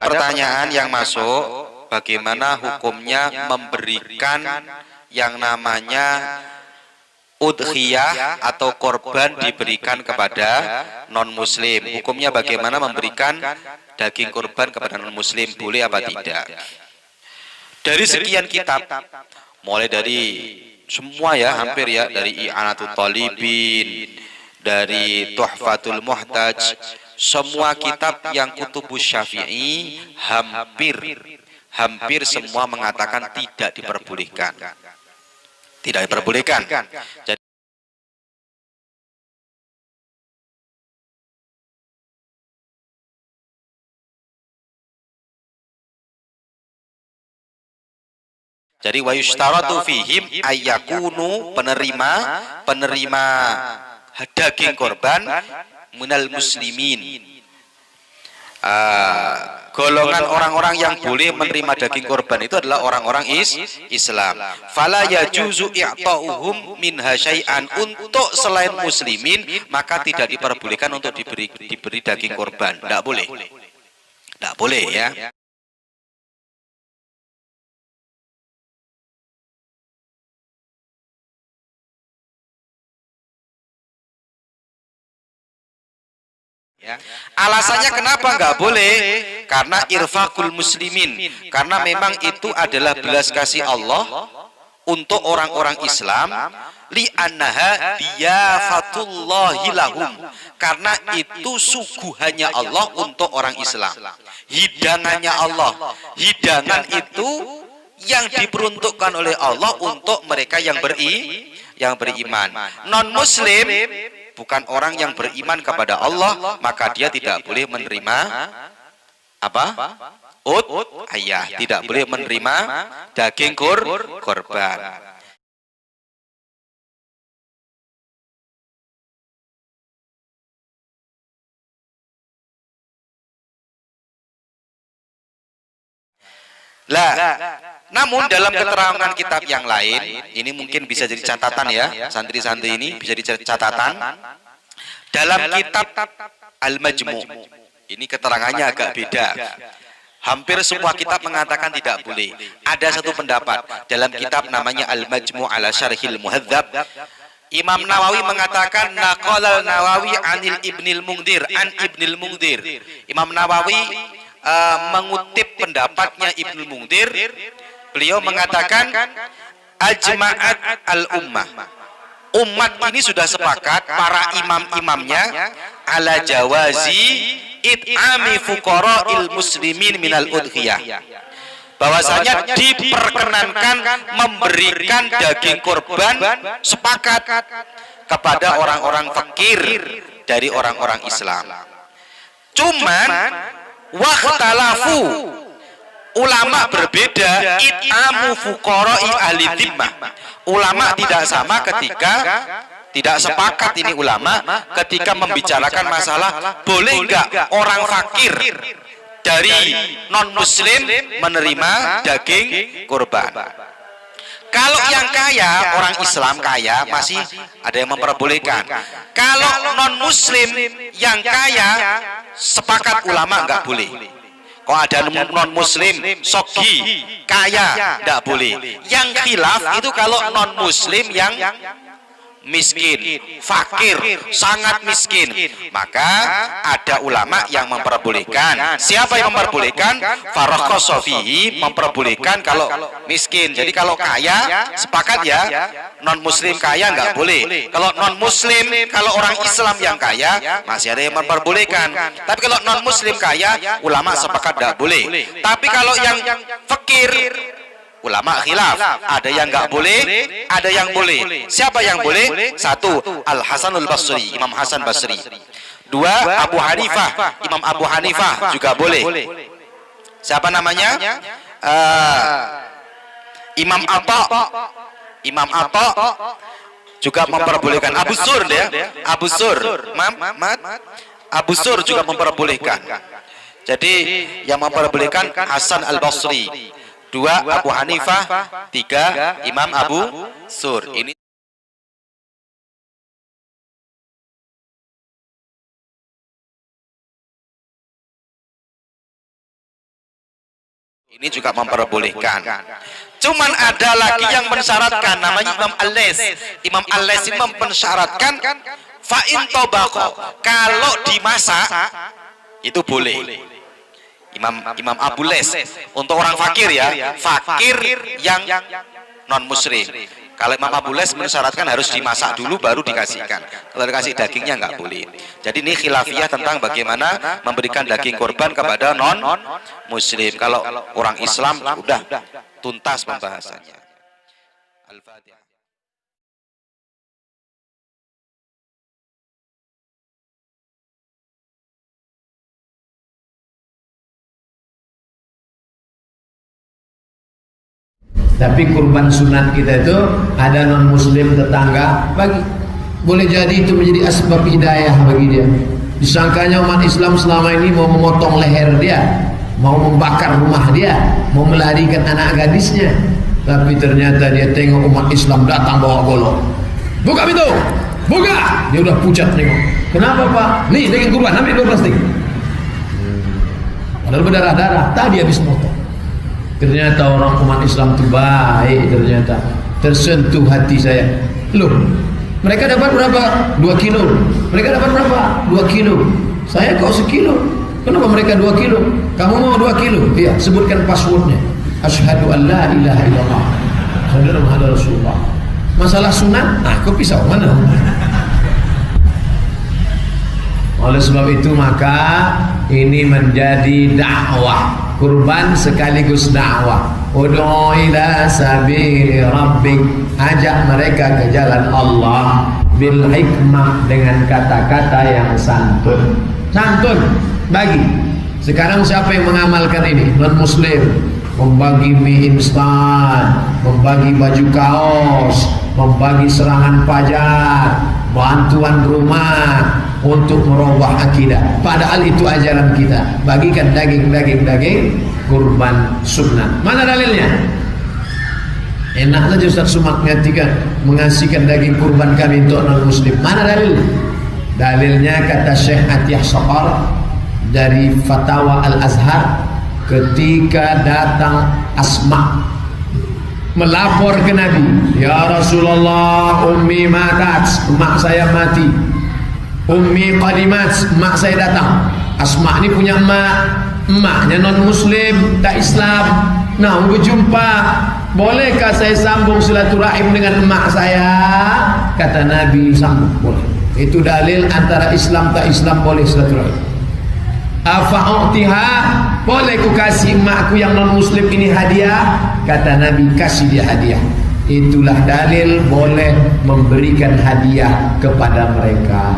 pertanyaan yang masuk, bagaimana hukumnya memberikan yang namanya udhiyah atau korban diberikan kepada non-muslim? Hukumnya bagaimana memberikan daging korban kepada non-muslim, boleh apa tidak? Dari sekian kitab, mulai dari semua ya, hampir ya, dari I'anatul Talibin, dari Tuhfatul Muhtaj, semua kitab yang kutubus Syafi'i hampir semua mengatakan tidak diperbolehkan. Tidak diperbolehkan. Jadi wa yushtaratu fihim ayyakunu, penerima daging korban minal muslimin. Golongan orang-orang yang boleh menerima daging korban itu adalah orang-orang Islam. Fala yajuzu i'ta'uhum minha syai'an, untuk selain muslimin maka tidak diperbolehkan untuk diberi daging korban. Tidak boleh. Tidak boleh ya. Alasannya kenapa nggak boleh? Karena irfaqul muslimin, karena memang itu adalah belas kasih Allah untuk orang-orang Islam, li'annaha diyafatullahi lahum, karena itu suguhannya Allah untuk orang Islam, hidangannya Allah. Hidangan itu yang diperuntukkan oleh Allah untuk mereka yang beriman. Non muslim, bukan orang yang beriman kepada Allah, maka dia tidak boleh menerima apa? Ayah, tidak boleh menerima daging korban. Lah, namun dalam keterangan kitab yang lain, ini mungkin bisa jadi catatan ya, santri-santri ini bisa jadi catatan. Dalam kitab Al-Majmu', ini keterangannya agak beda. Hampir semua kitab mengatakan tidak boleh. Ada satu pendapat dalam kitab namanya Al-Majmu' ala Syarhil Muhadzab. Imam Nawawi mengatakan naqalal Nawawi anil Ibnil Mungdir, an Ibnil Mungdir. Imam Nawawi mengutip pendapatnya Ibnu Mungdir. Beliau mengatakan ajma'at al-ummah, umat ini sudah sepakat, para imam-imamnya, ala jawazi it'ami fuqara'il muslimin minal udhiyah, bahwasanya diperkenankan memberikan daging korban, sepakat, kepada orang-orang fakir dari orang-orang Islam. Cuman wakhtalafu, ulama berbeda, it'amu fuqara'i ahli dhimmah. Ulama tidak sama ketika, tidak sepakat ini ulama ketika membicarakan masalah boleh enggak orang fakir dari non muslim menerima daging kurban. Kalau yang kaya, orang Islam kaya, masih ada yang memperbolehkan. Kalau non muslim yang kaya, sepakat ulama enggak boleh. Kalau ada non muslim sogi kaya, tidak boleh. Yang khilaf itu kalau non muslim yang miskin, fakir, sangat miskin, maka ada ulama yang memperbolehkan. Siapa yang memperbolehkan? Farakhasa fihi, memperbolehkan kalau miskin. Jadi kalau kaya sepakat ya, non muslim kaya nggak boleh. Kalau non muslim, kalau orang Islam yang kaya masih ada yang memperbolehkan. Tapi kalau non muslim kaya, ulama sepakat nggak boleh. Tapi kalau yang fakir, ulama khilaf, ada yang nggak boleh, ada yang boleh. Siapa yang boleh? Satu, Al Hasanul Basri, Imam Hasan Basri. Dua, Abu Hanifah, Imam Abu Hanifah juga boleh. Siapa namanya? Imam Atta, Imam Atta juga memperbolehkan. Abu Sur ya, Abu Sur, Abu Sur juga memperbolehkan. Jadi yang memperbolehkan Hasan Al Basri. Dua, Abu Hanifah. Tiga, Imam Abu Sur. Ini Ini juga memperbolehkan. Cuman ada lagi yang mensyaratkan, namanya Imam Al-Lais. Imam Al-Lais mensyaratkan fa'in tobako, kalau dimasak itu boleh. Imam Abu Les, untuk orang fakir ya, fakir yang non muslim. Kalau Imam Abu Les mensyaratkan harus dimasak dulu baru dikasihkan. Kalau dikasih dagingnya nggak boleh. Jadi ini khilafiyah tentang bagaimana memberikan daging korban kepada non muslim. Kalau orang Islam sudah tuntas pembahasannya. Al-Fatihah. Tapi kurban sunat kita itu ada non muslim tetangga bagi, boleh jadi itu menjadi asbab hidayah bagi dia. Disangkanya umat Islam selama ini mau memotong leher dia, mau membakar rumah dia, mau melarikan anak gadisnya. Tapi ternyata dia tengok umat Islam datang bawa golok, buka pintu, buka, dia udah pucat tengok. Kenapa Pak? Nih daging kurban, ambil 2 plastik. Padahal berdarah-darah, tadi habis motong. Ternyata orang umat Islam itu baik, ternyata tersentuh hati saya. Loh, mereka dapat berapa? 2 kilo. Mereka dapat berapa? 2 kilo. Saya kok sekilo. Kenapa mereka 2 kilo? Kamu mau 2 kilo? Iya, sebutkan passwordnya. Asyhadu an la ilaha illallah, asyhadu anna Muhammadar Rasulullah. Masalah sunat, aku pisau mana? Oleh sebab itu maka ini menjadi dakwah. Kurban sekaligus dakwah. Ud'u ila sabili rabbik, ajak mereka ke jalan Allah bil hikmah, dengan kata-kata yang santun. Santun bagi. Sekarang siapa yang mengamalkan ini? Non muslim. Membagi mie instan, membagi baju kaos, membagi serangan pajak, bantuan rumah untuk merubah akidah. Padahal itu ajaran kita. Bagikan daging kurban sunnah. Mana dalilnya? Enak saja Ustaz Sumak mengasihkan daging kurban kami untuk non muslim. Mana dalil? Dalilnya kata Syekh Atiyah Saqar dari Fatwa Al-Azhar, ketika datang Asma melapor ke Nabi, ya Rasulullah, ummi matat, emak saya mati. Ummi qadimat, emak saya datang. Asma ini punya emaknya non muslim, tak Islam. Nah, mau berjumpa, bolehkah saya sambung silaturahim dengan emak saya? Kata Nabi, sambung, boleh. Itu dalil antara Islam tak Islam boleh silaturahim. Afa'utiha, boleh ku kasih emakku yang non muslim ini hadiah? Kata Nabi, kasih dia hadiah. Itulah dalil boleh memberikan hadiah kepada mereka.